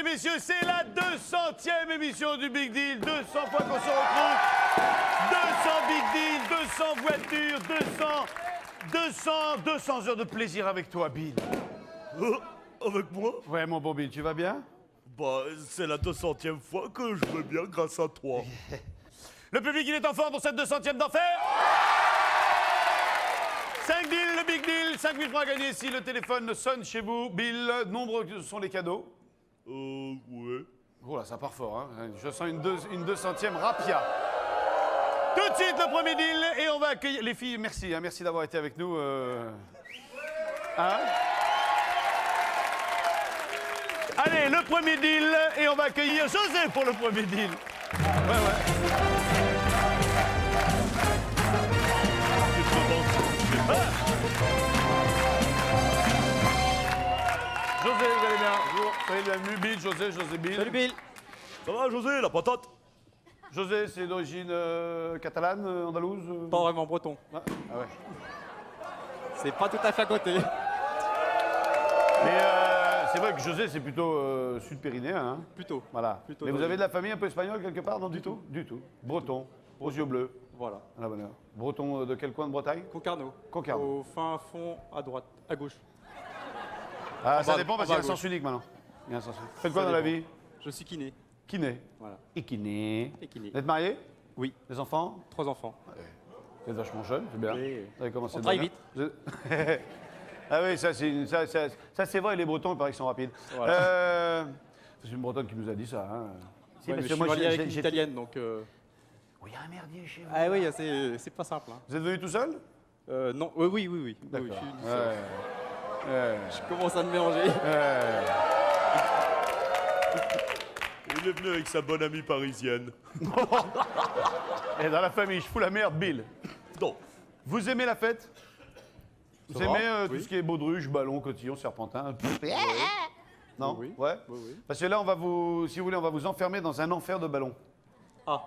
messieurs, c'est la 200e émission du Big Deal. 200 fois qu'on se retrouve. 200 Big Deal, 200 voitures, 200 heures de plaisir avec toi, Bill. Avec moi? Ouais, mon bon Bill, tu vas bien? Bah, c'est la 200e fois que je vais bien grâce à toi. Le public, il est en forme pour cette 200e d'enfer. 5 deals, le Big Deal, 5 000 francs à gagner si le téléphone sonne chez vous. Bill, nombreux sont les cadeaux. Ouais. Oh là, ça part fort, hein. Je sens une 200e rapia. Tout de suite, le premier deal, et on va accueillir... Les filles, merci, hein, merci d'avoir été avec nous. Hein? Allez, le premier deal, et on va accueillir José pour le premier deal. Ouais. José, vous allez bien? Bonjour. Soyez bienvenue. Bill, José, Bill. Salut Bill. Ça va, José, la patate? José, c'est d'origine catalane, andalouse? Pas vraiment breton. Ah ouais. C'est pas tout à fait à côté. Mais c'est vrai que José, c'est plutôt sud-pyrénéen. Hein? Plutôt. Voilà. Plutôt Mais vous d'origine. avez de la famille un peu espagnole quelque part? Non, du tout? Du tout. Breton, aux yeux bleus. Voilà. À la bonne heure. Breton de quel coin de Bretagne? Concarneau. Concarneau. Au fin fond, à droite, à gauche. Ah, ça bas- dépend parce en qu'il y a un bas à sens unique maintenant. Il y a un sens unique. Faites Ça quoi dans la dépend. vie? Je suis kiné. Kiné. Voilà. Et kiné. Et kiné. Vous êtes marié? Oui. Des enfants? 3 enfants. Vous êtes vachement jeune, c'est bien. Oui. Vous avez commencé On de travaille bonne heure. Ah oui, ça c'est vrai, les Bretons, il paraît qu'ils sont rapides. Voilà. C'est une Bretonne qui nous a dit ça. Hein. Si, Ouais, mais parce je que suis moi, marié avec une j'ai- italienne, donc... Oh, il y a un merdier chez vous. Ah oui, c'est pas simple. Hein. Vous êtes venu tout seul? Non, oui. Oui, D'accord. je suis tout Ouais. seul. Ouais. Je commence à me mélanger. Il est venu avec sa bonne amie parisienne. Et dans la famille, je fous la merde, Bill. Non. Vous aimez la fête? Vous Ça aimez va, tout oui. ce qui est baudruche, ballon, cotillon, serpentin? Non? Oui. Ouais? Oui. Parce que là, on va vous, si vous voulez, on va vous enfermer dans un enfer de ballons. Ah,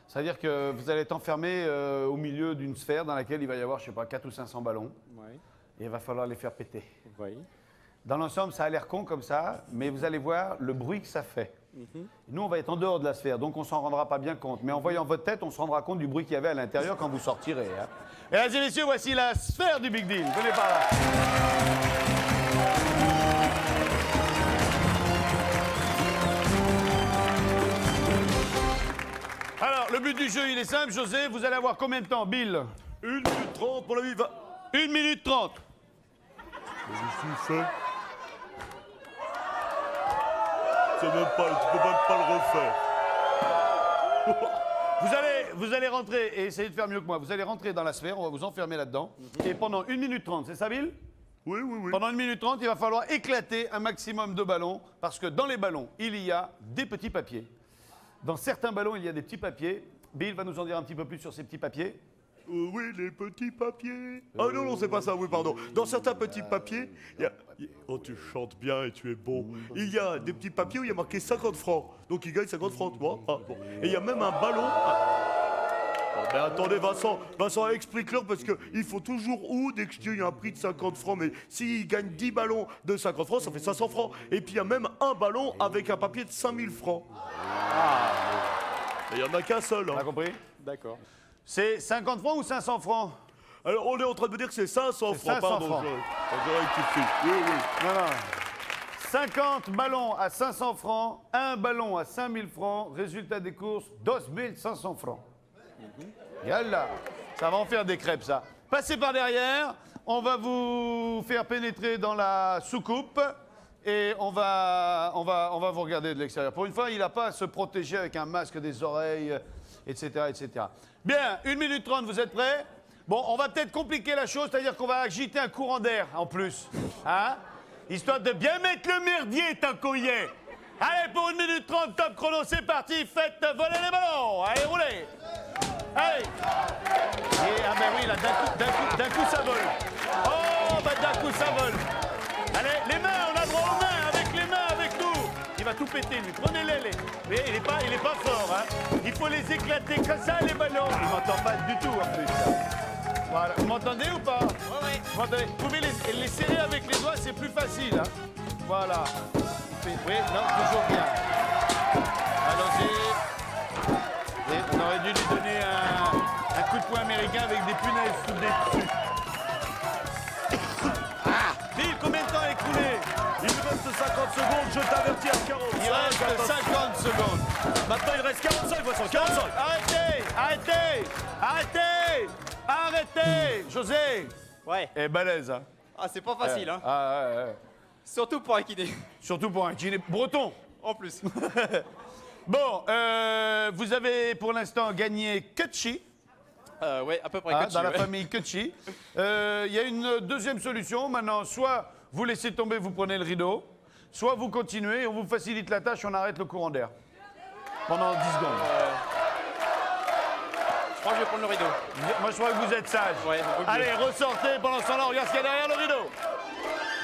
C'est-à-dire que vous allez être enfermé au milieu d'une sphère dans laquelle il va y avoir, je sais pas, 400 ou 500 ballons. ouais. Et il va falloir les faire péter. Oui. Dans l'ensemble, ça a l'air con comme ça, mais vous allez voir le bruit que ça fait. Nous, on va être en dehors de la sphère, donc on s'en rendra pas bien compte. Mais en voyant votre tête, on se rendra compte du bruit qu'il y avait à l'intérieur quand vous sortirez. Hein. Mesdames et messieurs, voici la sphère du Big Deal. Venez par là. Alors, le but du jeu, il est simple. José, vous allez avoir combien de temps, Bill? 1 minute 30, mon ami, va. 1 minute 30. Je suis fait. C'est même pas, tu peux même pas le refaire. Vous allez rentrer et essayer de faire mieux que moi. Vous allez rentrer dans la sphère, on va vous enfermer là-dedans. Et pendant 1 minute 30, c'est ça, Bill? Oui. Pendant 1 minute 30, il va falloir éclater un maximum de ballons parce que dans les ballons, il y a des petits papiers. Dans certains ballons, il y a des petits papiers. Bill va nous en dire un petit peu plus sur ces petits papiers. Oui, les petits papiers. Ah non, c'est pas ça, oui, pardon. Dans certains petits papiers, il y a... Oh, tu chantes bien et tu es bon. Il y a des petits papiers où il y a marqué 50 francs. Donc il gagne 50 francs, tu vois. Ah, bon. Et il y a même un ballon... Oh, mais attendez, Vincent, explique-leur parce qu'il faut toujours où, dès que je dis il y a un prix de 50 francs, mais s'il gagne 10 ballons de 50 francs, ça fait 500 francs. Et puis il y a même un ballon avec un papier de 5000 francs. Et il n'y en a qu'un seul. On Hein. a compris? D'accord. C'est 50 francs ou 500 francs? Alors on est en train de me dire que c'est 500 C'est francs, 500 pardon. francs. Je rectifie. Oui. Non. 50 ballons à 500 francs, un ballon à 5000 francs, résultat des courses, 2500 francs. Yallah, ça va en faire des crêpes, ça. Passez par derrière, on va vous faire pénétrer dans la soucoupe et on va vous regarder de l'extérieur. Pour une fois, il n'a pas à se protéger avec un masque des oreilles, etc., etc. Bien, 1 minute 30, vous êtes prêts? Bon, on va peut-être compliquer la chose, c'est-à-dire qu'on va agiter un courant d'air en plus. Hein? Histoire de bien mettre le merdier tant qu'on y est. Allez, pour 1 minute 30, top chrono, c'est parti, faites voler les ballons. Allez, roulez. Allez. Ah ben oui, là, d'un coup, ça vole. Oh, bah d'un coup, ça vole. Allez, les mains, on a droit aux mains, avec les mains, avec nous. Il va tout péter, lui. Prenez-les. Mais il est pas fort, hein. Il faut les éclater comme ça, les ballons. Il m'entend pas du tout, en plus. Voilà. Vous m'entendez ou pas? Oui. Vous m'entendez? Vous pouvez les serrer avec les doigts, c'est plus facile, hein. Voilà. Oui, non, toujours bien. Allons-y. Et on aurait dû lui donner un coup de poing américain avec des punaises soudées dessus. Bill, combien de temps est écoulé? Il nous reste 50 secondes, je t'avertis à 40. Il reste 50 secondes. Maintenant, il reste 45, Vincent, 45. Arrêtez! Arrêtez! Arrêtez! Arrêtez! José! Ouais. Eh, balèze, hein? Ah, c'est pas facile, hein. Ah, ouais. Surtout pour un kiné. Surtout pour un kiné breton. En plus. Bon, vous avez pour l'instant gagné Kutchi, Ouais, à peu près. dans la famille Kutchi. Il y a une deuxième solution. Maintenant, soit vous laissez tomber, vous prenez le rideau, soit vous continuez, on vous facilite la tâche, on arrête le courant d'air. Pendant 10 secondes. Je crois que je vais prendre le rideau. Moi, je crois que vous êtes sage. Ouais, vaut mieux. Allez, ressortez pendant ce temps-là, on regarde ce qu'il y a derrière le rideau.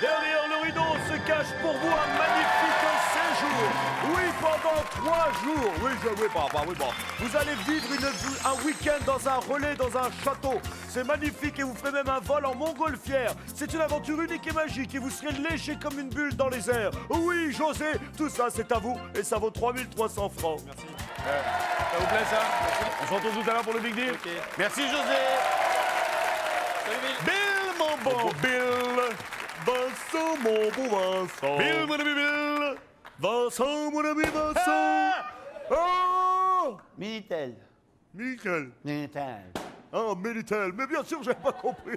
Derrière le rideau se cache pour vous un magnifique séjour. Oui, pendant 3 jours. Oui, vous allez vivre un week-end dans un relais, dans un château. C'est magnifique et vous ferez même un vol en montgolfière. C'est une aventure unique et magique et vous serez léché comme une bulle dans les airs. Oui, José, tout ça c'est à vous et ça vaut 3300 francs. Merci. Ça vous plaît, ça? On se retrouve tout à l'heure pour le Big Deal. Ok. Merci, José. Salut, Bill. Bill, mon bon Bill. Vincent, mon bon Vincent. Bill, mon ami Bill. Vincent, mon ami Vincent. Ah! Oh, Minitel. Michael. Minitel. Ah, Minitel, mais bien sûr, j'avais pas compris.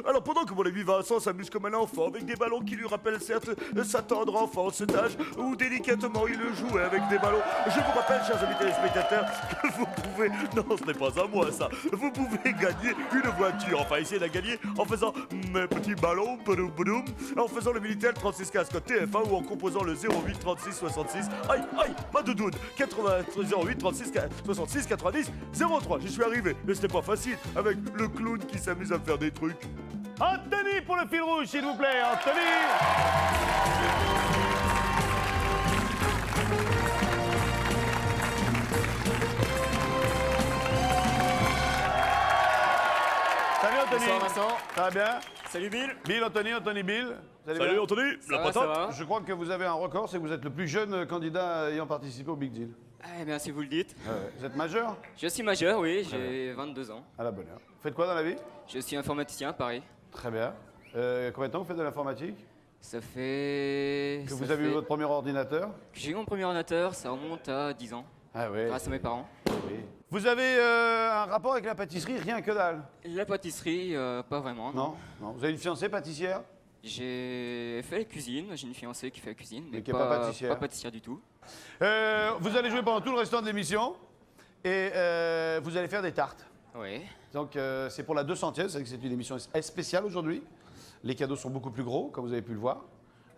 Alors, pendant que mon ami Vincent s'amuse comme un enfant avec des ballons qui lui rappellent certes sa tendre enfance, cet âge où délicatement il jouait avec des ballons, je vous rappelle, chers amis téléspectateurs, que vous pouvez... Non, ce n'est pas à moi, ça. Vous pouvez gagner une voiture. Enfin, essayer de la gagner en faisant mes petits ballons, boum, boum, en faisant le Minitel 36 casque TF1 ou en composant le 08 36 66. Aïe, aïe, ma doudoune. 08 36 66 90 03. J'y suis arrivé. Mais c'était pas facile avec le clown qui s'amuse à me faire des trucs. Anthony pour le fil rouge, s'il vous plaît. Anthony. Salut, Anthony. Bonsoir, Vincent. Ça va bien? Salut, Bill. Bill, Anthony, Anthony, Bill. Vous allez Salut bien? Anthony, la va, ça patate. va. Je crois que vous avez un record, c'est que vous êtes le plus jeune candidat ayant participé au Big Deal. Eh bien, si vous le dites. Vous êtes majeur? Je suis majeur, oui, j'ai 22 ans. À la bonne heure. Vous faites quoi dans la vie? Je suis informaticien à Paris. Très bien. Combien de temps vous faites de l'informatique? Ça fait... Que vous avez eu votre premier ordinateur? J'ai eu mon premier ordinateur, ça remonte à 10 ans, Ah oui. grâce à mes parents. Oui. Vous avez un rapport avec la pâtisserie? Rien que dalle? La pâtisserie, pas vraiment, non. Non? Non. Vous avez une fiancée pâtissière? J'ai fait la cuisine, j'ai une fiancée qui fait la cuisine, mais qui est pas pâtissière. pas pâtissière du tout. Vous allez jouer pendant tout le restant de l'émission et vous allez faire des tartes. Oui. Donc c'est pour la 200e, c'est vrai que c'est une émission spéciale aujourd'hui. Les cadeaux sont beaucoup plus gros, comme vous avez pu le voir.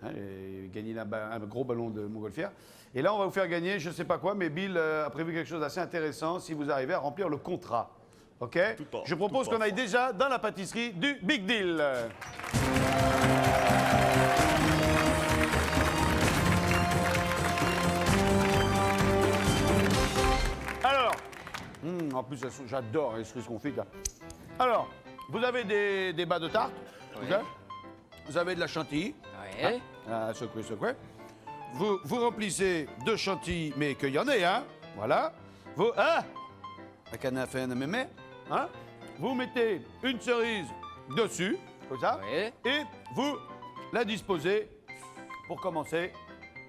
Hein, et gagner un gros ballon de montgolfière. Et là, on va vous faire gagner, je ne sais pas quoi, mais Bill a prévu quelque chose d'assez intéressant si vous arrivez à remplir le contrat. OK? Je propose qu'on aille déjà dans la pâtisserie du Big Deal. Alors, en plus, j'adore les cerises confites là. Alors, vous avez des bas de tarte, Ouais. ok? Vous avez de la chantilly, Ouais. secouez. Vous remplissez de chantilly, mais qu'il y en ait, hein? Voilà. La canne à fin de mémé, hein? Vous mettez une cerise dessus, comme ça, Ouais. et vous la disposez pour commencer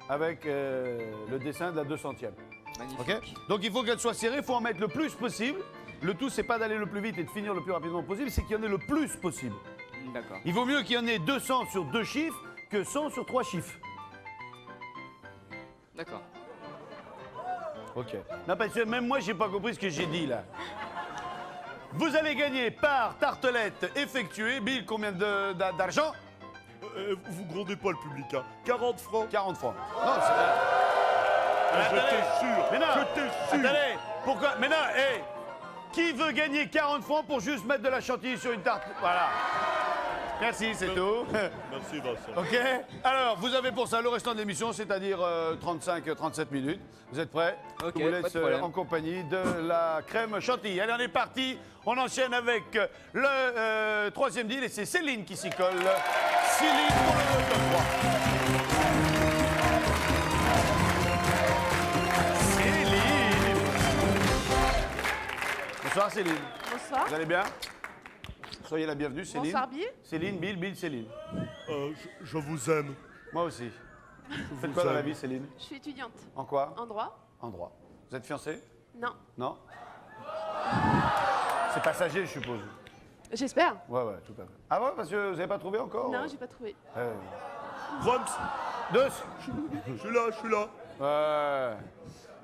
avec le dessin de la 200e. Magnifique. Ok? Donc il faut qu'elle soit serrée, il faut en mettre le plus possible. Le tout, c'est pas d'aller le plus vite et de finir le plus rapidement possible, c'est qu'il y en ait le plus possible. D'accord. Il vaut mieux qu'il y en ait 200 sur 2 chiffres que 100 sur 3 chiffres. D'accord. Ok. Non, parce que même moi, j'ai pas compris ce que j'ai dit là. Vous allez gagner par tartelette effectuée. Bill, combien d'argent? Vous grondez pas le public, hein. 40 francs. 40 francs. Non, c'est... J'étais sûr. Mais non, J'étais sûr. attendez, pourquoi? Mais non, hé, qui veut gagner 40 francs pour juste mettre de la chantilly sur une tarte? Voilà. Merci, c'est tout. Merci Vincent. Ok? Alors, vous avez pour ça le restant de l'émission, c'est-à-dire 35-37 minutes. Vous êtes prêts? Ok, Je vous pas de laisse problème. en compagnie de la crème chantilly. Allez, on est parti. On enchaîne avec le troisième deal et c'est Céline qui s'y colle. Céline pour le top 3. Céline. Bonsoir Céline. Bonsoir. Vous allez bien? Soyez la bienvenue Céline. Bonsoir, Bill. Céline, Bill, Céline. Je vous aime. Moi aussi. Vous faites quoi dans la vie Céline? Je suis étudiante. En quoi? En droit? En droit. Vous êtes fiancée? Non. Non? C'est passager, je suppose. J'espère. Ouais, tout à fait. Ah ouais, parce que vous n'avez pas trouvé encore? Non, j'ai pas trouvé. Roms, Deux. je suis là. Ouais.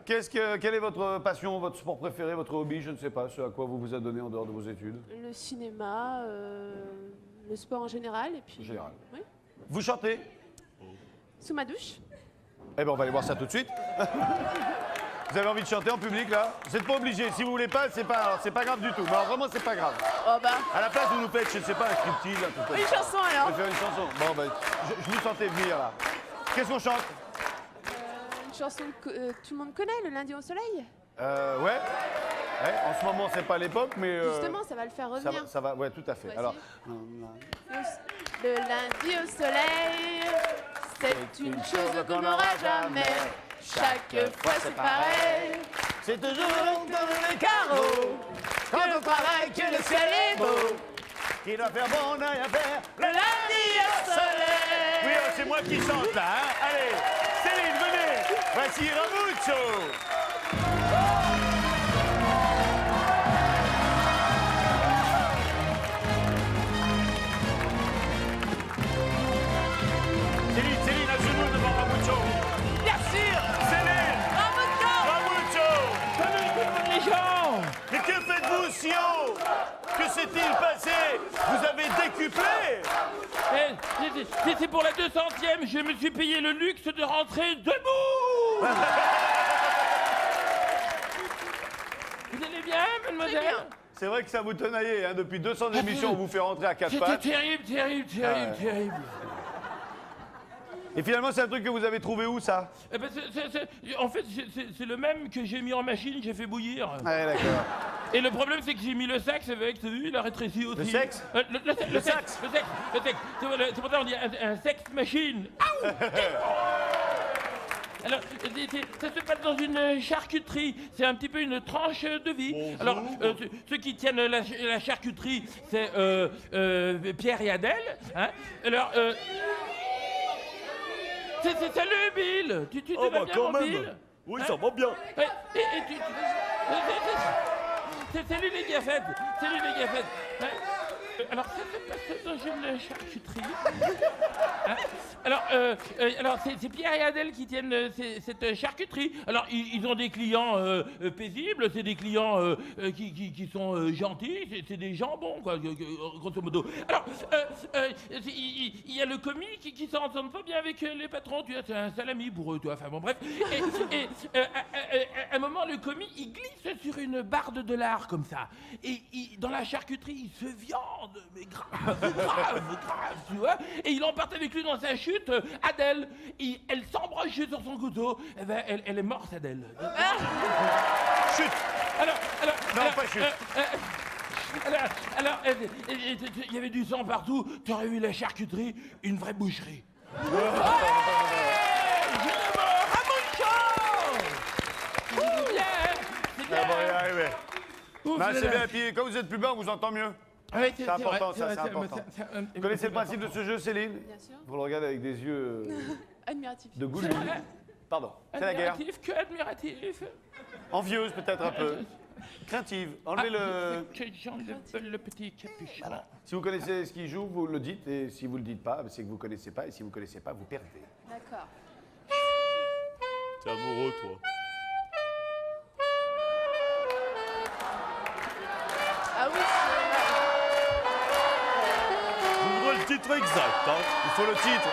Quelle est votre passion, votre sport préféré, votre hobby? Je ne sais pas, ce à quoi vous vous adonnez en dehors de vos études. Le cinéma, le sport en général, et puis... En général. Oui. Vous chantez? Sous ma douche? Eh ben, on va aller voir ça tout de suite. Vous avez envie de chanter en public, là? Vous n'êtes pas obligé. Si vous voulez pas, c'est pas grave du tout. Mais alors, vraiment, c'est pas grave. Oh bah... À la place, vous nous faites, je ne sais pas, un striptease, un truc comme Une ça. chanson, Je alors. vais faire une chanson. Bon, ben, je vous sentais venir, là. Qu'est-ce qu'on chante? Une chanson que tout le monde connaît, Le lundi au soleil. Ouais. En ce moment, c'est pas l'époque, mais... Justement, ça va le faire ça revenir. va, ouais, tout à fait. Voici. Alors... Le lundi au soleil, c'est une chose qu'on n'aura jamais. Chaque fois c'est pareil. C'est toujours dans les carreaux, quand on travaille que le ciel est beau, qu'il doit faire bon œil à faire Le lundi au soleil. Oui, c'est moi qui chante là, hein. Allez, Céline, venez. Voici Ramucho. Céline, à genoux devant Ramucho. Bien sûr. Céline, Ramucho. Ramucho. Les gens! Mais que faites-vous si haut? Que s'est-il passé? Vous avez décuplé? C'est pour la 200e, je me suis payé le luxe de rentrer debout! Vous allez bien, mademoiselle? Très bien. C'est vrai que ça vous tenaillait, hein. Depuis 200 émissions, on vous fait rentrer à quatre C'était pattes. terrible. Et finalement, c'est un truc que vous avez trouvé où, ça? Eh ben, en fait, c'est le même que j'ai mis en machine, j'ai fait bouillir. Ouais, d'accord. Et le problème, c'est que j'ai mis le sexe avec, t'as vu, il a rétréci aussi. Le sexe? Le sexe. C'est pour ça qu'on dit un sexe machine. Aouh. Alors, ça se passe dans une charcuterie. C'est un petit peu une tranche de vie. Bonjour. Alors, ceux qui tiennent la charcuterie, c'est Pierre et Adèle. Hein. Alors, salut Bill. Tu Oh vas bah bien, quand mon même. Bill? Oui, Hein? ça va bien. Salut les gafettes. Hein. Alors, ça se passe dans une charcuterie. Hein. Alors, c'est Pierre et Adèle qui tiennent cette charcuterie. Alors, ils ont des clients paisibles, c'est des clients qui sont gentils, c'est des jambons, quoi, grosso modo. Alors, il y a le commis qui s'entend pas bien avec les patrons, tu vois, c'est un salami pour eux, tu vois, enfin bon, bref. Et à un moment, le commis, il glisse sur une barre de dollars, comme ça. Et dans la charcuterie, il se viande, mais grave, tu vois. Et il emporte avec lui dans sa chute Adèle. Elle s'embroche sur son couteau. Eh ben, elle est morte, Adèle. Chut! Non, pas chut. Alors, il y avait du sang partout. Tu aurais vu la charcuterie, une vraie boucherie. C'est bien. Ah, bon, y arriver. Ouf, Non, là, c'est là. bien, et puis comme vous êtes plus bas, on vous entend mieux. Ouais, C'est important, ça, c'est vrai, important. c'est Vous connaissez le principe de ce jeu, Céline? Bien sûr. Vous le regardez avec des yeux Admiratif. de goût. Pardon, c'est la guerre. Admiratif, que admiratif. Envieuse, peut-être un peu. Craintive. Enlevez le... J'enlève le petit capuchon. Voilà. Si vous connaissez ce qu'il joue, vous le dites. Et si vous le dites pas, c'est que vous connaissez pas. Et si vous connaissez pas, vous perdez. D'accord. T'es amoureux, toi. Ah oui, Je voudrais le titre exact, hein. Il faut le titre.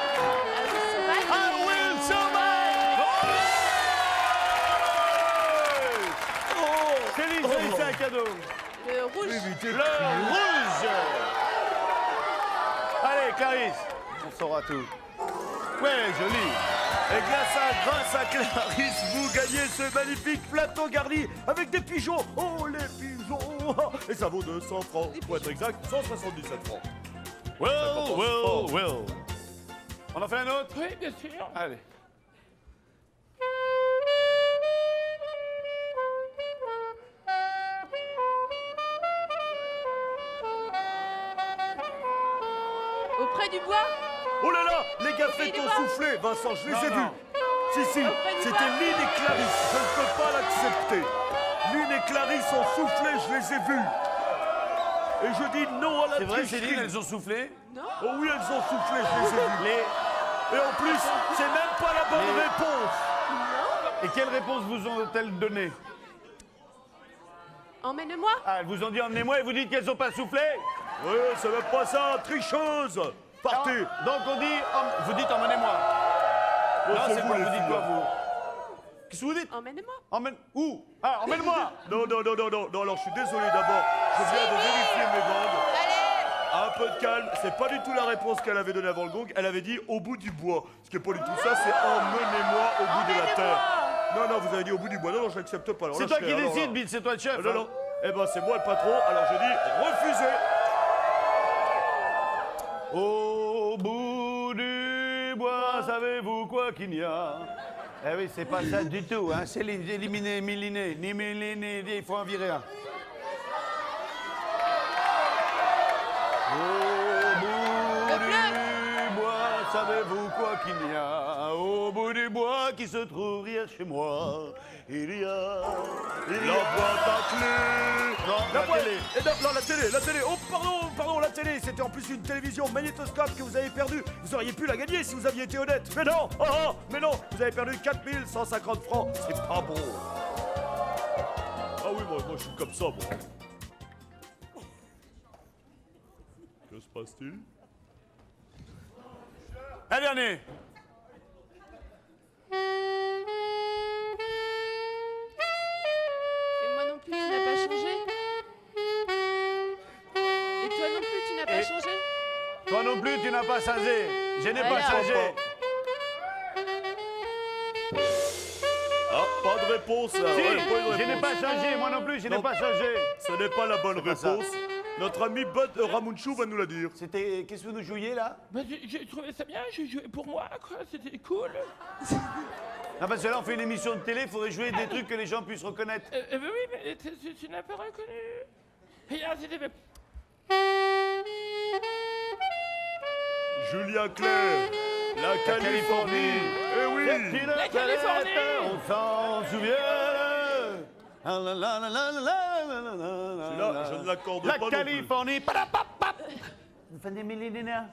c'est mal. I will survive! Oh! Céline, c'est un cadeau. Le rouge. Le rouge. Allez, Clarisse. On saura tout. Ouais, joli. Et grâce à Clarisse, vous gagnez ce magnifique plateau garni avec des pigeons. Oh, les pigeons. Et ça vaut 200 francs. Pour être exact, 177 francs. Well. On en fait un autre? Oui, bien sûr. Allez. Auprès du bois. Oh là là, les gars fêtes ont soufflé. Vincent, je les ai vus. Si, si, c'était Lynn et Clarisse. Je ne peux pas l'accepter. Lynn et Clarisse ont soufflé, je les ai vus. Et je dis non à la C'est vrai, tricherie. Céline, elles ont soufflé? Oh oui, elles ont soufflé, je les ai vues. Et en plus, c'est même pas la bonne réponse. Et quelle réponse vous ont-elles donné? Emmène-moi. Ah, elles vous ont dit emmenez-moi et vous dites qu'elles ont pas soufflé? Oui, c'est même pas ça, tricheuse. Partez. Donc on dit, vous dites emmenez-moi. Bon, Non, c'est vous, quoi? les Vous dites filles, quoi, là. vous? Qu'est-ce que vous dites? Emmène-moi. Emmène... Où? Ah, emmène-moi. Non, non, non, non, non, non, alors je suis désolé d'abord. Je viens de vérifier mes bandes. Allez. Un peu de calme, c'est pas du tout la réponse qu'elle avait donnée avant le gong. Elle avait dit au bout du bois. Ce qui est pas du tout ça, c'est emmenez-moi au bout de la terre. Non, non, vous avez dit au bout du bois. Non, non, je n'accepte pas. Alors C'est là, toi je qui serais- alors décides, là- Bill, c'est toi le chef. Non, hein. non. Eh ben, c'est moi le patron, alors je dis refusez. Au bout du bois, savez-vous quoi qu'il n'y a? Eh oui, c'est pas ça du tout, hein. C'est éliminé, milliné, ni milliné, il faut en virer un. Au bout du bois, savez-vous quoi qu'il y a? Au bout du bois qui se trouve hier chez moi, il y a... La boîte à clés. Non, La la boîte. télé. Eh non, non, la télé. Oh, pardon, la télé. C'était en plus une télévision magnétoscope que vous avez perdue. Vous auriez pu la gagner si vous aviez été honnête. Mais non, mais non, vous avez perdu 4150 francs. C'est pas bon. Ah oui, moi je suis comme ça, moi. Que se passe-t-il? Un dernier. Et moi non plus, tu n'as pas changé. Et toi non plus, tu n'as pas Et- changé. Toi non plus, tu n'as pas changé. Je n'ai pas Voilà. changé. Ah, pas de réponse là. Si, Ouais, pas de je n'ai réponse. pas changé. Moi non plus, je n'ai Non. pas changé. Ce n'est pas la bonne pas ça. réponse. Notre ami Bud Ramunchou va nous la dire. C'était... Qu'est-ce que vous nous jouiez, là? Bah, j'ai trouvé ça bien, j'ai joué pour moi, quoi, c'était cool. Non, parce que là, on fait une émission de télé, il faudrait jouer des trucs que les gens puissent reconnaître. Bah oui, mais tu n'as pas reconnu. Regarde, c'était... Julien Clerc, la Californie. Eh oui. La Californie. On s'en souvient. Ah là là là là là là là là là. Celui-là, je ne l'accorde La pas non plus. Californie. Padapapap. Vous faites des millénaires.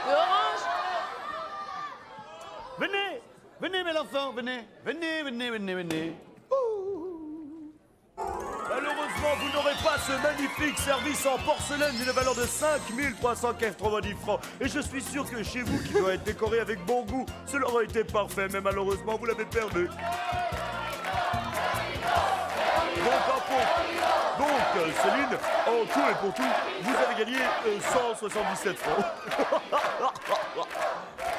De orange. Venez, venez, mes enfants, venez. Venez, venez, venez, venez. Malheureusement, vous n'aurez pas ce magnifique service en porcelaine d'une valeur de 5390 francs. Et je suis sûr que chez vous, qui doit être décoré avec bon goût, cela aurait été parfait, mais malheureusement, vous l'avez perdu. Donc, Céline, en tout et pour tout, vous avez gagné 177 francs.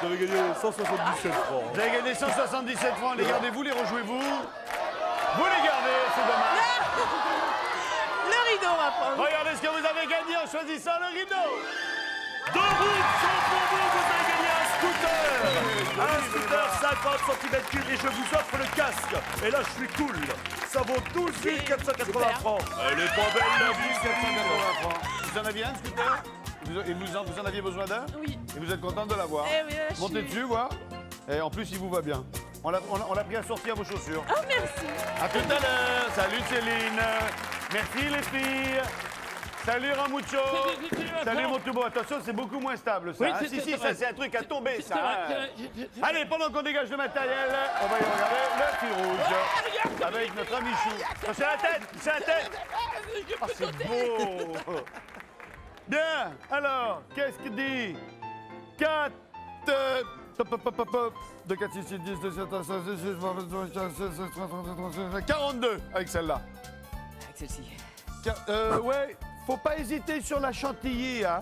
Vous avez gagné 177 francs. Vous avez gagné 177 francs. Les gardez-vous, les rejouez-vous. Vous les gardez, c'est dommage. Le rideau, on va prendre. Regardez ce que vous avez gagné en choisissant le rideau. Deux routes sont pour vous, vous avez gagné un scooter. Un scooter 50 cm3 et je vous offre le casque. Et là, je suis cool. Ça vaut 12 480 Super. francs. Elle est pas belle, la vie, 480 francs. Vous en aviez un, scooter? Vous en aviez besoin d'un? Oui. Et vous êtes contente de l'avoir? Eh oui, là, je Montez suis- dessus, voir. Et en plus, il vous va bien. On l'a pris assorti à vos chaussures. Oh, merci. À tout à l'heure. Salut Céline. Merci les filles. Salut Ramucho. Salut mon tout beau. Attention, c'est beaucoup moins stable ça. Oui, hein. c'est- Si, c'est ça vrai. c'est un truc à tomber ça. C'est vrai, hein. c'est vrai, c'est- Allez, pendant qu'on dégage le matériel, on va y regarder le fil rouge. regarde, Avec notre ami Chou. Oh, c'est la tête, c'est la tête. Oh, c'est beau. Bien, alors, qu'est-ce qu'il dit 4... De 4, 6, 10, 2, 7, 42 avec celle-là. Avec celle-ci. Ouais, faut pas hésiter sur la chantilly, hein.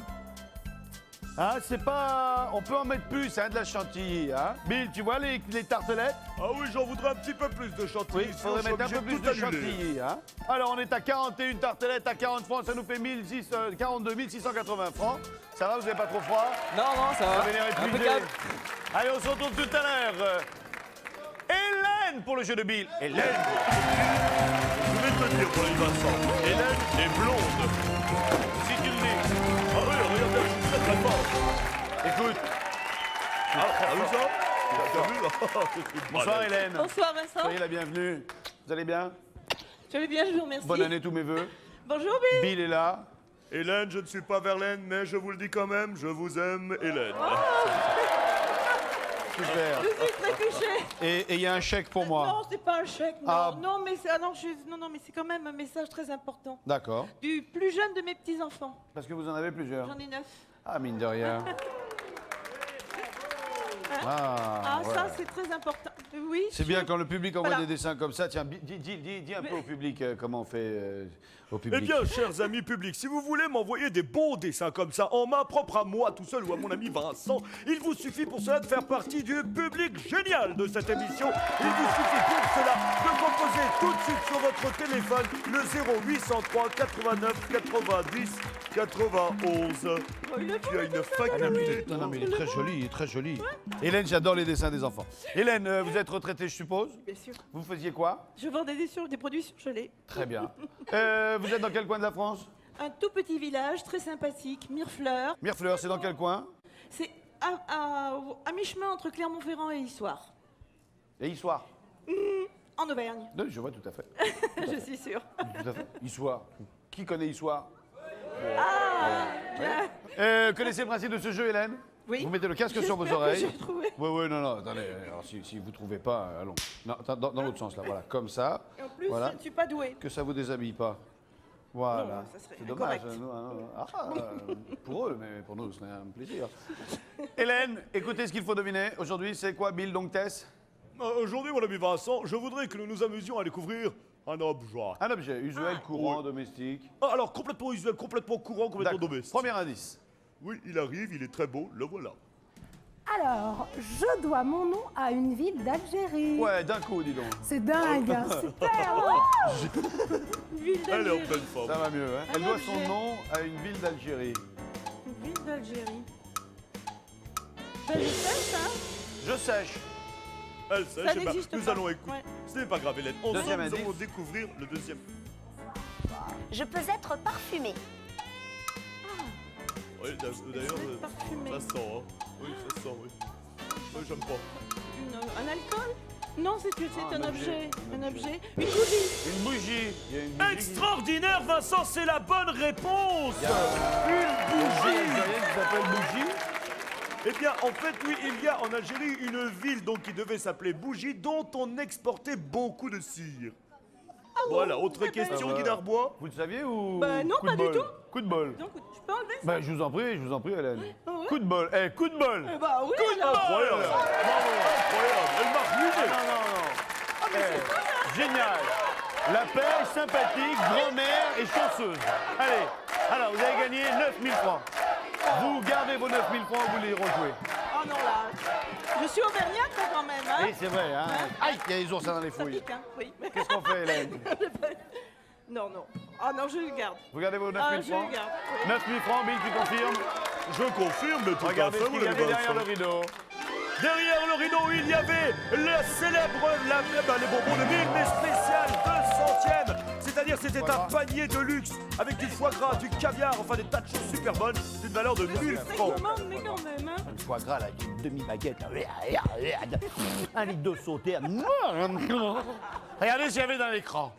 Hein, c'est pas... On peut en mettre plus, hein, de la chantilly, hein. Bill, tu vois les tartelettes? Ah oui, j'en voudrais un petit peu plus de chantilly. Oui, il faudrait sinon je mettre un suis peu plus obligé de tout annuler. chantilly, hein. Alors, on est à 41 tartelettes à 40 francs, ça nous fait 42 680 francs. Ça va, vous n'avez pas trop froid? Non, non, ça Vous va. avez l'air épuisé. Impeccable. Allez, on se retrouve tout à l'heure. Hélène pour le jeu de Bill. Hélène. Je vais te dire pour les Vincent, Hélène est blonde. Si tu le dis. Ah oui, regardez, je suis très très fort. Écoute. Ah oui, ça? T'as vu? Bonsoir Hélène. Bonsoir Vincent. Soyez la bienvenue. Vous allez bien? Je vais bien, je vous remercie. Bonne année, tous mes voeux. Bonjour Bill. Bill est là. Hélène, je ne suis pas Verlaine, mais je vous le dis quand même, je vous aime, Hélène. Super. Je suis très touchée. Et il y a un chèque pour moi. Non, c'est pas un chèque, non. Ah. Non, mais c'est non, mais c'est quand même un message très important. D'accord. Du plus jeune de mes petits-enfants. Parce que vous en avez plusieurs. J'en ai 9. Ah, mine de rien. Ah, ouais. Ça, c'est très important. Oui. C'est bien quand le public envoie Voilà. des dessins comme ça. Tiens, dis un peu au public comment on fait au Eh public. bien, chers amis publics, si vous voulez m'envoyer des bons dessins comme ça, en main propre à moi tout seul ou à mon ami Vincent, il vous suffit pour cela de faire partie du public génial de cette émission. Il vous suffit pour cela de composer tout de suite sur votre téléphone le 0803 89 90 91. Tu as une faculté. Non, non, mais il est très joli, il est très joli. Hélène, j'adore les dessins des enfants. Hélène, vous êtes retraitée, je suppose? Bien sûr. Vous faisiez quoi? Je vendais des produits surgelés. Très bien. Vous êtes dans quel coin de la France? Un tout petit village, très sympathique, Mirefleur. Mirefleur, c'est dans quel coin? C'est à mi-chemin entre Clermont-Ferrand et Issoire. Et Issoire? En Auvergne, Oui, je vois tout à fait. je suis sûre. Tout à fait. Issoire. Qui connaît Issoire? Bien. Connaissez le principe de ce jeu, Hélène? Oui. Vous mettez le casque sur vos J'espère que oreilles. j'ai trouvé. Oui, oui, non, non, attendez. Alors, si vous ne trouvez pas, allons. Non, dans l'autre sens, là, voilà, comme ça. Et en plus, Voilà. je ne suis pas douée. Que ça vous déshabille pas. Voilà. Non, ça serait C'est dommage. incorrect. Pour eux, mais pour nous, c'est un plaisir. Hélène, écoutez ce qu'il faut deviner. Aujourd'hui, c'est quoi, Bill, donc Tess? Aujourd'hui, mon ami Vincent, je voudrais que nous nous amusions à découvrir un objet. Un objet usuel, courant, oui. domestique. Ah, alors, complètement usuel, complètement courant, complètement D'accord. domestique. Premier indice. Oui, il arrive, il est très beau, le voilà. Alors, je dois mon nom à une ville d'Algérie. Ouais, d'un coup, dis donc. C'est dingue, hein, super. hein. Ville Elle est en d'Algérie. pleine forme. Ça va mieux, hein? Un Elle doit son objet. nom à une ville d'Algérie. Ville d'Algérie. Ben, je sais ça. Je sèche. Elle sait, Ça je sais pas. n'existe Nous pas. allons écouter. Ouais. Ce n'est pas grave, Hélène. Ensemble, Deuxième nous allons indice. découvrir le deuxième. Je peux être parfumée. Oui, d'ailleurs, Parfumé. ça sent, hein. Oui, ça sent, oui. Moi, j'aime pas. Un alcool? Non, c'est un un objet. objet. Un objet. Une bougie. Une bougie. Il y a une bougie. Extraordinaire, Vincent, c'est la bonne réponse. Une bougie algérienne qui s'appelle bougie. Eh bien, en fait, oui, il y a en Algérie une ville donc qui devait s'appeler Bougie, dont on exportait beaucoup de cire. Voilà, autre question, Guy Darbois. Vous le saviez ou Bah non, coup pas de du bol tout. Coup de bol. Donc, je peux enlever ça? Bah, je vous en prie, Hélène. Ah ouais Coup de bol. Eh, coup de bol. Bah oui, alors. Incroyable. Incroyable. Elle marque musée. Non. Génial. La pêche, sympathique, grand-mère et chanceuse. Allez, alors vous avez gagné 9000 francs. Vous gardez vos 9000 francs, vous les rejouez. Oh non, là. Je suis auvergnate là, quand même, hein. Et c'est vrai, hein. Aïe, il y a les oursins dans les Ça fouilles. pique, hein. Oui. Qu'est-ce qu'on fait, Hélène? Non, non. Ah non, je le garde. Vous gardez vos Ah, 9000 je francs? le garde. Oui. 9000 francs, Bill, tu confirmes? Je confirme, mais tout à Regardez fait, ce vous qu'il y l'avez avait derrière le Vincent. rideau. Derrière le rideau, il y avait la célèbre, les bonbons de Bill, mais spécial 200e. C'est-à-dire, c'était Voilà. un panier de luxe avec du foie gras, du caviar, enfin des tas de choses super bonnes, d'une valeur de 1000 C'est francs. commande, mais quand même, hein. Le foie gras, là, avec une demi-baguette. Là. Un litre d'eau sautée. Regardez ce qu'il y avait dans l'écran.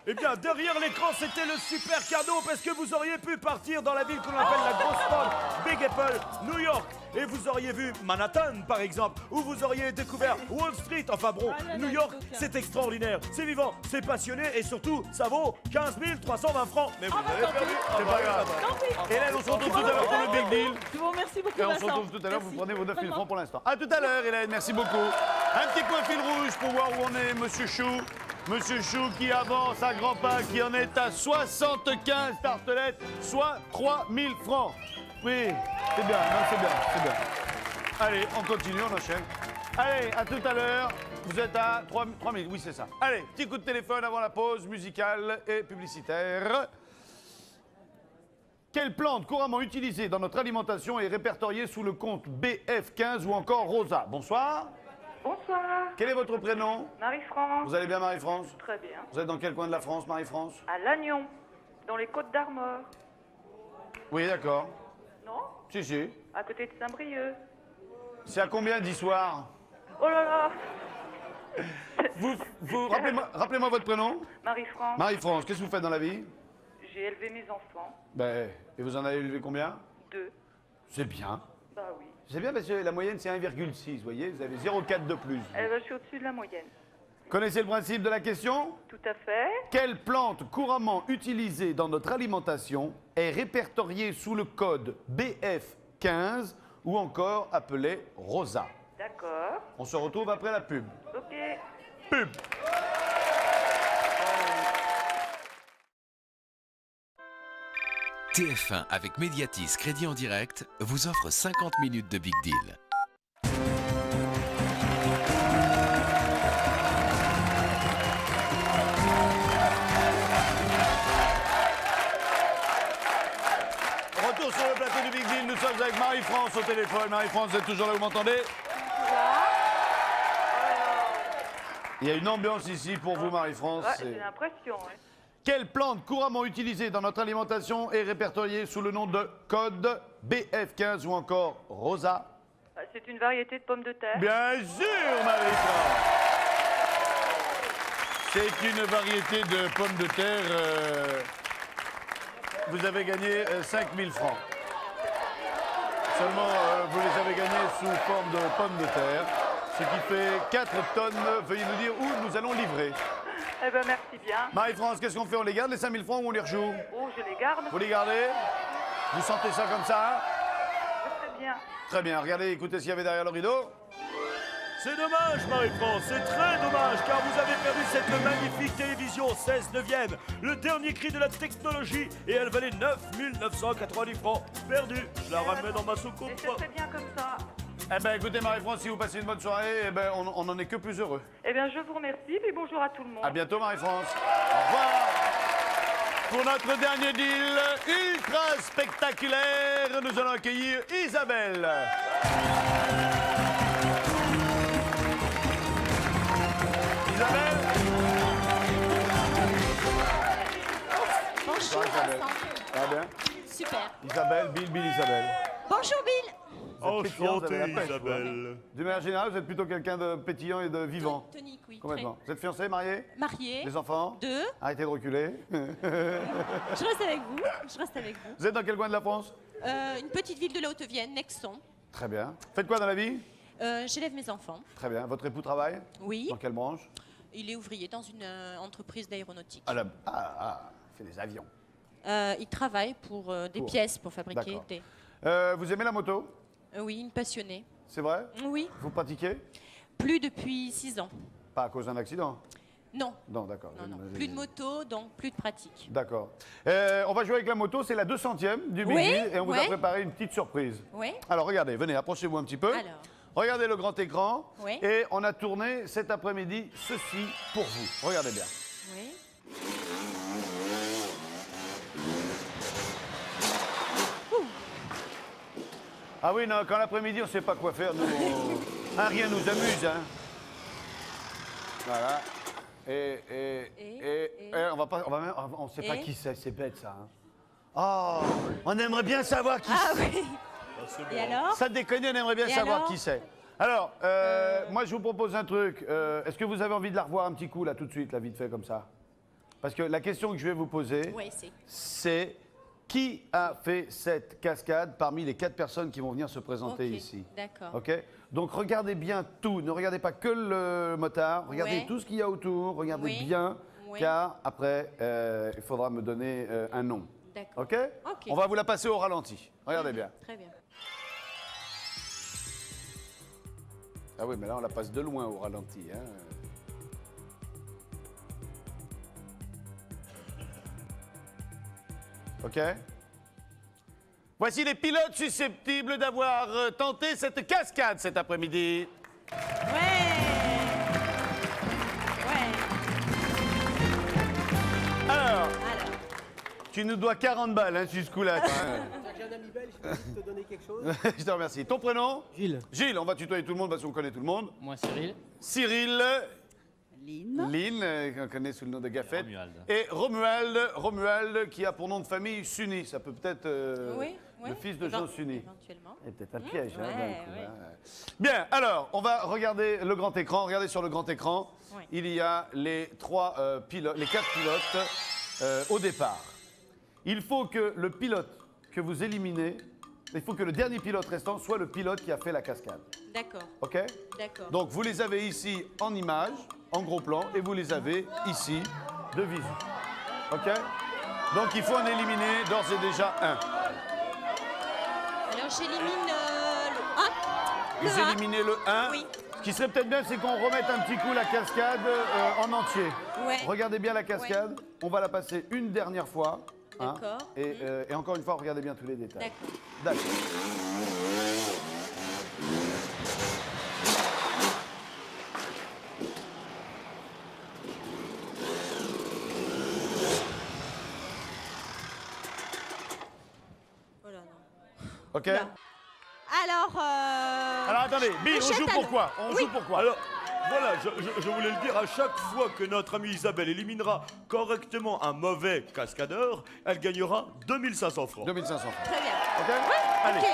Eh bien, derrière l'écran, c'était le super cadeau parce que vous auriez pu partir dans la ville que l'on appelle la Grosse Pomme, Big Apple, New York. Et vous auriez vu Manhattan, par exemple, ou vous auriez découvert Wall Street. Enfin bon, Ah là là, New York, les coquins. c'est extraordinaire, c'est vivant, c'est passionné et surtout, ça vaut 15 320 francs. Mais vous bah, avez tant perdu. pis. C'est pas grave. Tant pis. Hélène, on se retrouve tout à l'heure pour le Big Deal. Je vous remercie beaucoup, Et on se Vincent. retrouve tout à l'heure, vous Merci. prenez vos 9000 Vraiment. francs pour l'instant. A tout à l'heure, Hélène, merci beaucoup. Un petit point fil rouge pour voir où on est, Monsieur Chou. Monsieur Chou qui avance à grands pas, qui en est à 75 tartelettes, soit 3000 francs. Vous l'esprit. C'est bien, non, c'est bien, c'est bien. Allez, on continue, on enchaîne. Allez, à tout à l'heure. Vous êtes à 3 minutes, oui, c'est ça. Allez, petit coup de téléphone avant la pause musicale et publicitaire. Quelle plante couramment utilisée dans notre alimentation est répertoriée sous le compte BF15 ou encore Rosa? Bonsoir. Bonsoir. Quel est votre prénom? Marie-France. Vous allez bien, Marie-France? Très bien. Vous êtes dans quel coin de la France, Marie-France? À Lannion, dans les Côtes d'Armor. Oui, d'accord. Non? Si, si. À côté de Saint-Brieuc. C'est à combien d'y soir? Oh là là. Rappelez-moi votre prénom? Marie-France. Marie-France, qu'est-ce que vous faites dans la vie? J'ai élevé mes enfants. Ben, et vous en avez élevé combien? 2. C'est bien. Bah oui. C'est bien parce que la moyenne c'est 1,6, vous voyez, vous avez 0,4 de plus. Eh ben, je suis au-dessus de la moyenne. Connaissez le principe de la question? Tout à fait. Quelle plante couramment utilisée dans notre alimentation est répertoriée sous le code BF15 ou encore appelée Rosa? D'accord. On se retrouve après la pub. Ok. Pub. TF1 avec Mediatis Crédit en direct vous offre 50 minutes de Big Deal. Retour sur le plateau du Big Deal, nous sommes avec Marie-France au téléphone. Marie-France, vous êtes toujours là, vous m'entendez? Il y a une ambiance ici pour vous, Marie-France. Ouais, j'ai l'impression. Ouais. Quelle plante couramment utilisée dans notre alimentation est répertoriée sous le nom de code BF15 ou encore Rosa? C'est une variété de pommes de terre. Bien sûr, Marie-France. C'est une variété de pommes de terre. Vous avez gagné 5 000 francs. Seulement, vous les avez gagnés sous forme de pommes de terre, ce qui fait 4 tonnes. Veuillez nous dire où nous allons livrer. Eh ben, merci bien. Marie-France, qu'est-ce qu'on fait? On les garde, les 5 000 francs, ou on les rejoue? Oh, je les garde. Vous les gardez? Vous sentez ça comme ça? Très bien. Très bien. Regardez, écoutez ce qu'il y avait derrière le rideau. C'est dommage, Marie-France, c'est très dommage, car vous avez perdu cette magnifique télévision 16 neuvième, le dernier cri de la technologie, et elle valait 9 990 francs. Perdu, je la ramène dans ma soucoupe. C'est très bien comme ça. Eh ben, écoutez, Marie-France, si vous passez une bonne soirée, eh ben, on n'en est que plus heureux. Eh bien, je vous remercie, et bonjour à tout le monde. À bientôt, Marie-France. Au revoir. Pour notre dernier deal ultra spectaculaire, nous allons accueillir Isabelle. Isabelle. Bonjour Isabelle. Vincent. Ça va bien? Super. Isabelle, Bill, Isabelle. Bonjour Bill. Enchanté, Vous avez la pêche, Isabelle. D'une manière générale, vous êtes plutôt quelqu'un de pétillant et de vivant. Tonique, oui. Complètement. Vous êtes fiancé, marié? Marié. Des enfants? 2. Arrêtez de reculer. Je reste avec vous. Je reste avec vous. Vous êtes dans quel coin de la France? Une petite ville de la Haute-Vienne, Nexon. Très bien. Faites quoi dans la vie? J'élève mes enfants. Très bien. Votre époux travaille? Oui. Dans quelle branche? Il est ouvrier dans une entreprise d'aéronautique. Il fait des avions. Il travaille pour des pièces pour fabriquer D'accord. des... Vous aimez la moto? Oui, une passionnée. C'est vrai? Oui. Vous pratiquez? Plus depuis 6 ans. Pas à cause d'un accident? Non. Non, d'accord. Non, non. Plus de moto, donc plus de pratique. D'accord. On va jouer avec la moto, c'est la 200e du Big Oui, Deal et on vous a ouais. préparé une petite surprise. Oui. Alors regardez, venez, approchez-vous un petit peu. Alors. Regardez le grand écran. Oui. Et on a tourné cet après-midi ceci pour vous. Regardez bien. Oui. Ah oui, non, quand l'après-midi, on ne sait pas quoi faire, nous, rien nous amuse, hein. Voilà. On ne sait pas qui c'est bête, ça. Hein. Oh, on aimerait bien savoir qui c'est. Oui. Et alors? Ça déconne, on aimerait bien Et savoir alors qui c'est. Alors, moi, je vous propose un truc. Est-ce que vous avez envie de la revoir un petit coup, là, tout de suite, là, vite fait, comme ça? Parce que la question que je vais vous poser, Oui, c'est qui a fait cette cascade parmi les 4 personnes qui vont venir se présenter ici? D'accord. OK? Donc, regardez bien tout. Ne regardez pas que le motard. Regardez tout ce qu'il y a autour. Regardez bien, car après, il faudra me donner un nom. D'accord. OK? On va vous la passer au ralenti. Regardez bien. Très bien. Ah oui, mais là, on la passe de loin au ralenti. Hein. OK? Voici les pilotes susceptibles d'avoir tenté cette cascade cet après-midi. Alors, tu nous dois 40 balles, hein, jusqu'où là. J'ai un ami belge qui peut te donner quelque chose. Je te remercie. Ton prénom? Gilles. Gilles, on va tutoyer tout le monde parce qu'on connaît tout le monde. Moi, Cyril. Cyril. Lynn. Lynn, qu'on connaît sous le nom de Gaffette. Romuald. Et Romuald, qui a pour nom de famille Sunny. Ça peut peut-être Oui, le fils de Jean Sunny. Éventuellement. Et peut-être un piège. hein, Ouais, d'un coup, ouais. hein. Bien, alors, on va regarder le grand écran. Regardez sur le grand écran. Oui. Il y a les 4 pilotes au départ. Il faut que le pilote que vous éliminez, il faut que le dernier pilote restant soit le pilote qui a fait la cascade. D'accord. OK? D'accord. Donc vous les avez ici en image, en gros plan, et vous les avez ici de visu. OK? Donc il faut en éliminer d'ores et déjà un. Alors j'élimine le 1. Vous éliminez le 1. Oui. Ce qui serait peut-être bien, c'est qu'on remette un petit coup la cascade en entier. Ouais. Regardez bien la cascade. On va la passer une dernière fois. hein. D'accord. Et encore une fois, regardez bien tous les détails. D'accord. D'accord. Oh là non. OK? Alors, attendez, Bill, on joue pourquoi? On joue pourquoi? Alors, voilà, je voulais le dire, à chaque fois que notre amie Isabelle éliminera correctement un mauvais cascadeur, elle gagnera 2500 francs. 2500 francs. Très bien. OK? Allez, Ok.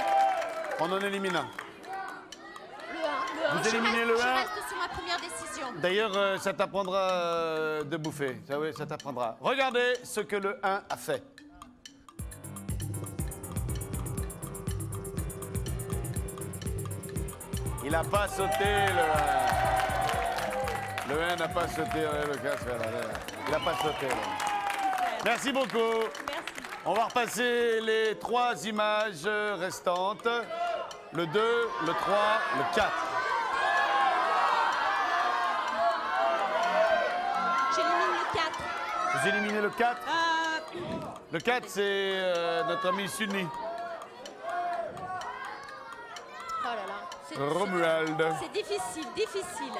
on en élimine un. Le 1. Vous éliminez le 1. Je reste sur ma première décision. D'ailleurs, ça t'apprendra de bouffer. Ça, oui, ça t'apprendra. Regardez ce que le 1 a fait. Il n'a pas sauté, le 1. Le 1 n'a pas sauté, le casque. Il n'a pas sauté. Là. Merci beaucoup. On va repasser les 3 images restantes. Le 2, le 3, le 4. J'élimine le 4. Vous éliminez le 4. Le 4, c'est notre ami Sunny. Oh là là. Romuald. C'est difficile, difficile.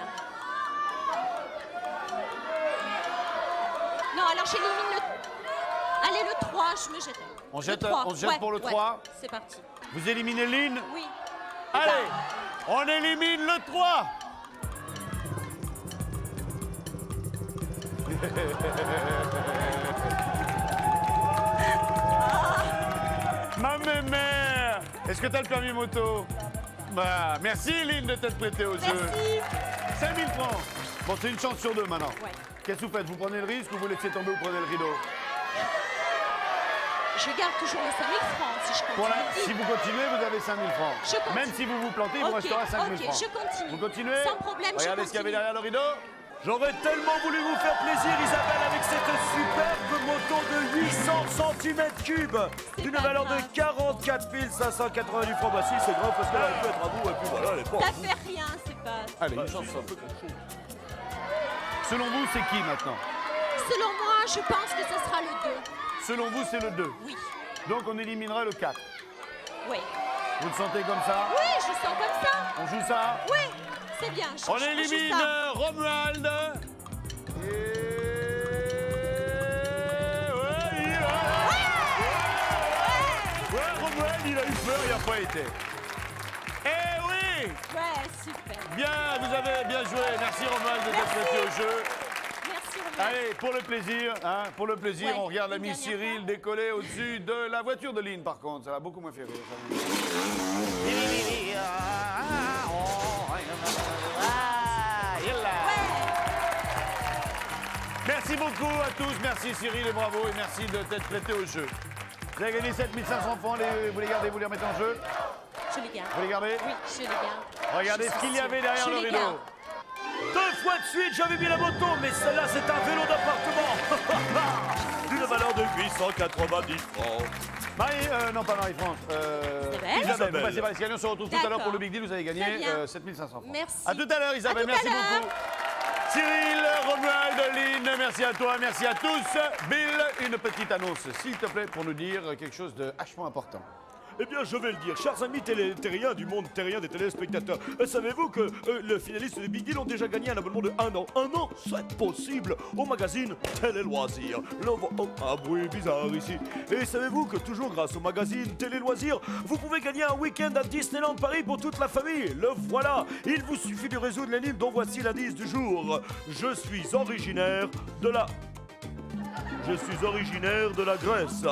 Non, alors j'élimine le... Allez, le 3, je me jette. On jette, Le 3. on jette pour le 3. C'est parti. Vous éliminez Lynn. Oui. Allez, on élimine le 3. Ma mémère. Est-ce que t'as le permis moto? Bah, merci Lynn de t'être prêtée au jeu. Merci. 5000 francs. Bon, c'est une chance sur 2 maintenant. Ouais. Qu'est-ce que vous faites? Vous prenez le risque ou vous laissez tomber ou prenez le rideau? Je garde toujours les 5000 francs si je continue. Si vous continuez, vous avez 5000 francs. Je continue. Même si vous vous plantez, il vous Ok, restera 5000 ok, francs. je continue. Vous continuez? Sans problème, je Regardez ce qu'il y avait continue. derrière le rideau. J'aurais tellement voulu vous faire plaisir, Isabelle, avec cette superbe moto de 800 cm3 d'une valeur de 44 590 francs. Bah si, c'est grave parce qu'elle aurait pu être à vous et puis voilà, elle est pas Ça à vous. fait rien, c'est pas... Allez, une chanson. Selon vous, c'est qui maintenant? Selon moi, je pense que ce sera le 2. Selon vous, c'est le 2. Oui. Donc on éliminera le 4. Oui. Vous le sentez comme ça? Oui, je sens comme ça. On joue ça? Oui, c'est bien. On joue élimine ça. Romuald. Ouais, Romuald, il a eu peur, il n'a pas été. Eh oui! Ouais, super. Bien, vous avez bien joué. Merci Romuald de t'être prêté au jeu. Merci, Romuald. Allez, pour le plaisir, Ouais, on regarde une l'ami dernière Cyril décoller au-dessus de la voiture de Lynn, par contre. Ça va beaucoup moins fait rire. Merci beaucoup à tous. Merci Cyril et bravo. Et merci de t'être prêté au jeu. Vous avez gagné 7500 francs. Vous les gardez, vous les remettez en jeu? Je les garde. Vous les gardez? Oui, je les garde. Regardez Je ce suis qu'il y avait sûre. derrière Je le les rideau. garde. 2 fois de suite, j'avais mis la moto, mais celle-là, c'est un vélo d'appartement d'une valeur de 890 francs. Non, pas Marie-France. Isabelle, vous passez par l'escalier, on se retrouve tout à l'heure pour le Big Deal, vous avez Très gagné bien. 7500 francs. Merci. À tout à l'heure Isabelle, À tout merci à l'heure. beaucoup. Cyril, Romuald, Lynn, merci à toi, merci à tous. Bill, une petite annonce, s'il te plaît, pour nous dire quelque chose de vachement important. Eh bien, je vais le dire. Chers amis terriens du monde terrien des téléspectateurs, savez-vous que les finalistes des Big Deal ont déjà gagné un abonnement de 1 an? 1 an, c'est possible, au magazine Télé Loisirs. Un bruit bizarre ici. Et savez-vous que toujours grâce au magazine Télé Loisirs, vous pouvez gagner un week-end à Disneyland Paris pour toute la famille. Le voilà. Il vous suffit de résoudre l'énigme dont voici l'indice du jour. Je suis originaire de la Grèce.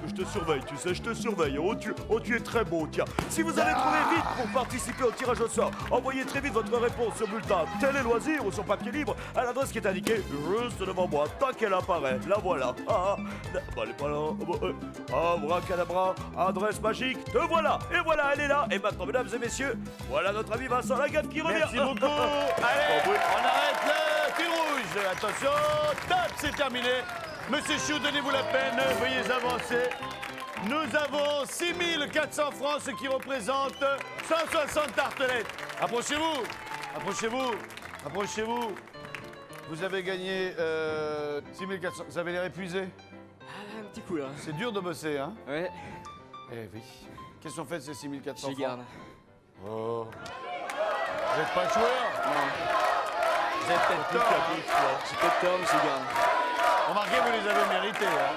Je te surveille, tu sais, je te surveille. Oh, tu es très beau, tiens. Si vous avez trouvé vite pour participer au tirage au sort, envoyez très vite votre réponse sur bulletin Télé Loisirs ou sur papier libre à l'adresse qui est indiquée juste devant moi, tant qu'elle apparaît. La voilà. Elle est pas là. Abracadabra, adresse magique, te voilà. Et voilà, elle est là. Et maintenant, mesdames et messieurs, voilà notre ami Vincent Lagaffe qui revient. Merci beaucoup. Allez, on arrête le fil rouge. Attention, top, c'est terminé. Monsieur Chou, donnez-vous la peine, veuillez avancer. Nous avons 6 400 francs, ce qui représente 160 tartelettes. Approchez-vous, approchez-vous. Vous avez gagné 6 400. Vous avez l'air épuisé? Un petit coup là. C'est dur de bosser, hein? Ouais. Eh oui. Qu'est-ce qu'on fait de ces 6 400 Je les francs? garde. Oh. Vous n'êtes pas joueur? Non. Vous êtes peut-être tort. J'ai peut-être tort, mais je les garde. Remarquez, vous les avez mérités. Hein.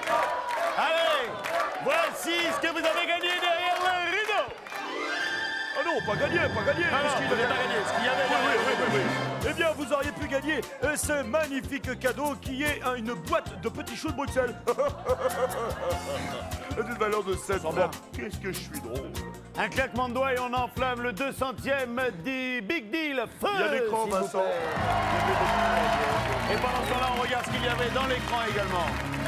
Allez, voici ce que vous avez gagné derrière le rideau. Ah non, pas gagné. Non, vous n'avez pas gagné. Ce qu'il y avait Oui. Eh bien, vous auriez pu gagner ce magnifique cadeau qui est une boîte de petits choux de Bruxelles. D'une valeur de 7 francs. Qu'est-ce que je suis drôle. Un claquement de doigts et on enflamme le 200e des Big Deal. Feu, Il y a l'écran, s'il vous Vincent. plaît. Et pendant ce temps-là, on regarde ce qu'il y avait dans l'écran également.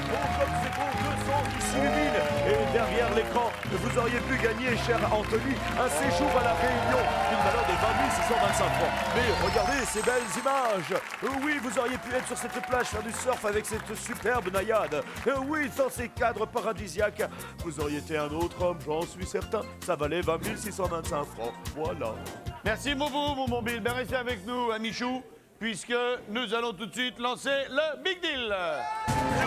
Oh, comme c'est beau, 200 qui s'illuminent. Et derrière l'écran, vous auriez pu gagner, cher Anthony, un séjour à la Réunion d'une valeur de 20 625 francs. Mais regardez ces belles images. Oui, vous auriez pu être sur cette plage, faire du surf avec cette superbe naïade. Oui, dans ces cadres paradisiaques, vous auriez été un autre homme, j'en suis certain. Ça valait 20 625 francs. Voilà. Merci Moubou, mon bon Bill. Ben, restez avec nous, Amichou, puisque nous allons tout de suite lancer le Big Deal.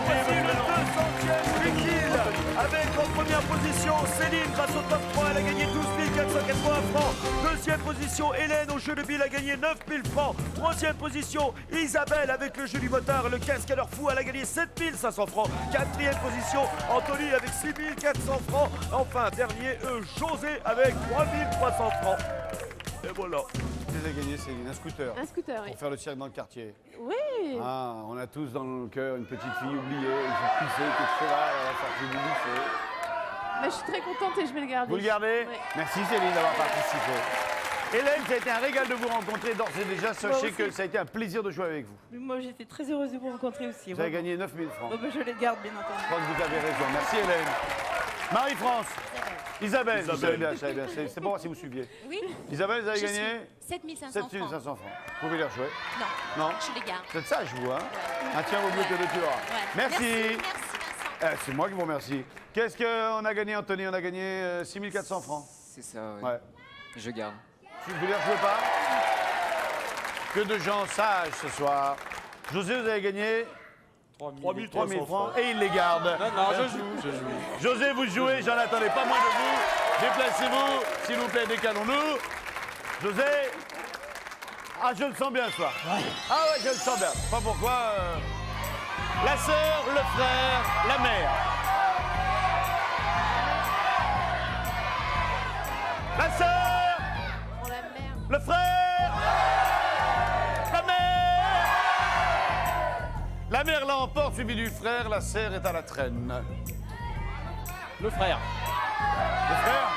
Voici le 200e Big Deal. Avec en première position Céline, grâce au top 3, elle a gagné 12 480 francs. Deuxième position, Hélène, au jeu de Bill, a gagné 9 000 francs. Troisième position, Isabelle, avec le jeu du motard, le casque à leur fou, elle a gagné 7 500 francs. Quatrième position, Anthony avec 6 400 francs. Enfin, dernier, José avec 3 300 francs. Et voilà. Vous avez gagné, Céline, un scooter. Un scooter, oui. Pour faire le cirque dans le quartier. Oui. Ah, on a tous dans le cœur une petite fille oubliée, qui pissait, qui est cheval à la sortie du lycée. Mais je suis très contente et je vais le garder. Vous le gardez? Oui. Merci Céline d'avoir participé. Hélène, ça a été un régal de vous rencontrer d'ores et déjà. Sachez aussi. que ça a été un plaisir de jouer avec vous. Moi, j'étais très heureuse de vous rencontrer aussi. Vous avez gagné 9 000 francs. Oh, ben, je les garde, bien entendu. Je crois que vous avez raison. Merci Hélène. Marie-France. Isabelle. Je savais bien. C'est pour voir si vous suiviez. Oui. Isabelle, vous avez Je gagné 7 500 7 francs. 500 francs. Vous pouvez les rejouer? Non. Non. Je les garde. Vous êtes sage, vous, hein? Un tien vaut mieux que deux tueurs. Ouais. Merci. Merci Vincent. C'est moi qui vous remercie. Qu'est-ce qu'on a gagné, Anthony? On a gagné 6 400 francs. C'est ça, oui. Ouais. Je garde. Tu ne les rejouez pas? Que de gens sages ce soir. José, vous avez gagné 3 000 francs et il les garde. Non, je joue. José, vous jouez, j'en attendais pas moins de vous. Déplacez-vous, s'il vous plaît, décalons-nous. José. Ah, je le sens bien ce soir. Ah ouais, je le sens bien. Pas pourquoi. La sœur, le frère, la mère. La sœur, Pour la mère. le frère, la mère. La mère l'emporte, suivi du frère, la sœur est à la traîne. Le frère. Le frère?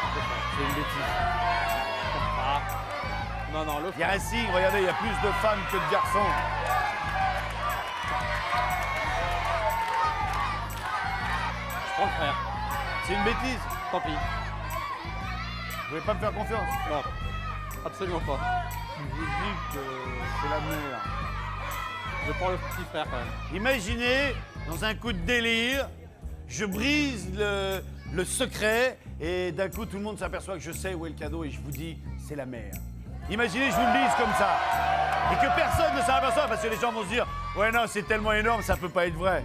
C'est une bêtise. Non, le Il y a frère. un signe, regardez, il y a plus de femmes que de garçons. Je prends le frère. C'est une bêtise. Tant pis. Vous pouvez pas me faire confiance. Non. Absolument pas. Je vous dis que c'est la mère. Je prends le petit frère quand même. Imaginez, dans un coup de délire, je brise le secret et d'un coup tout le monde s'aperçoit que je sais où est le cadeau et je vous dis, c'est la mère. Imaginez, je vous le dise comme ça. Et que personne ne s'en aperçoit parce que les gens vont se dire, ouais non, c'est tellement énorme, ça peut pas être vrai.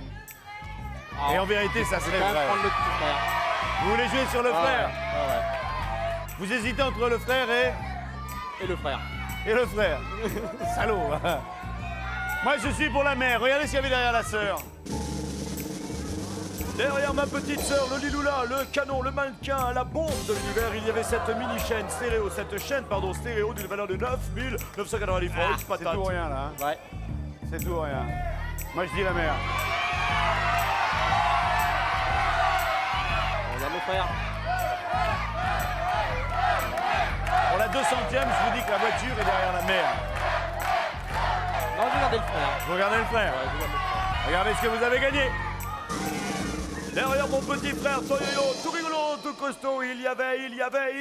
Et en vérité, ça Je vais serait quand même vrai. prendre le petit frère. Vous voulez jouer sur le frère? Vous hésitez entre le frère Et le frère. et le frère. Salaud. Moi, je suis pour la mère. Regardez ce qu'il y avait derrière la sœur. Derrière ma petite sœur, le liloula, le canon, le mannequin, la bombe de l'univers, il y avait cette mini-chaîne stéréo, stéréo d'une valeur de 9,990 francs. Une C'est patate. tout ou rien, là. Hein. Ouais. C'est tout ou rien. Moi, je dis la mère. Regarde le frère. Pour la 200e, je vous dis que la voiture est derrière la mère. Non, regardez le frère. Vous regardez le frère. Ouais, je regarde le frère. Regardez ce que vous avez gagné. Derrière mon petit frère Toyoyo, tout rigolo, tout costaud, il y avait la voiture.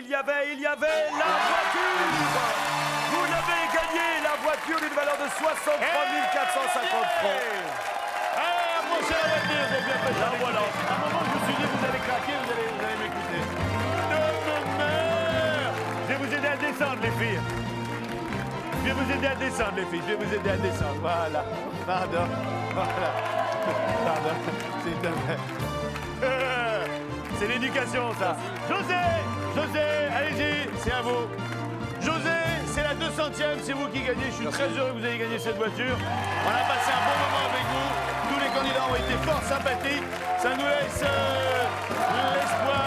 Vous l'avez gagné, la voiture d'une valeur de 63 450 francs. Ah, approchez la voiture, c'est bien fait. Là, voilà. À un moment, je me suis dit, vous allez craquer, vous allez m'écouter. Je vais vous aider à descendre, les filles. Je vais vous aider à descendre, les filles. Je vais vous aider à descendre. Voilà. Pardon. Voilà. Pardon. C'est c'est l'éducation, ça. José, allez-y, c'est à vous. José, c'est la 200e, c'est vous qui gagnez. Je suis très heureux que vous ayez gagné cette voiture. On a passé un bon moment avec vous. Tous les candidats ont été fort sympathiques. Ça nous laisse l'espoir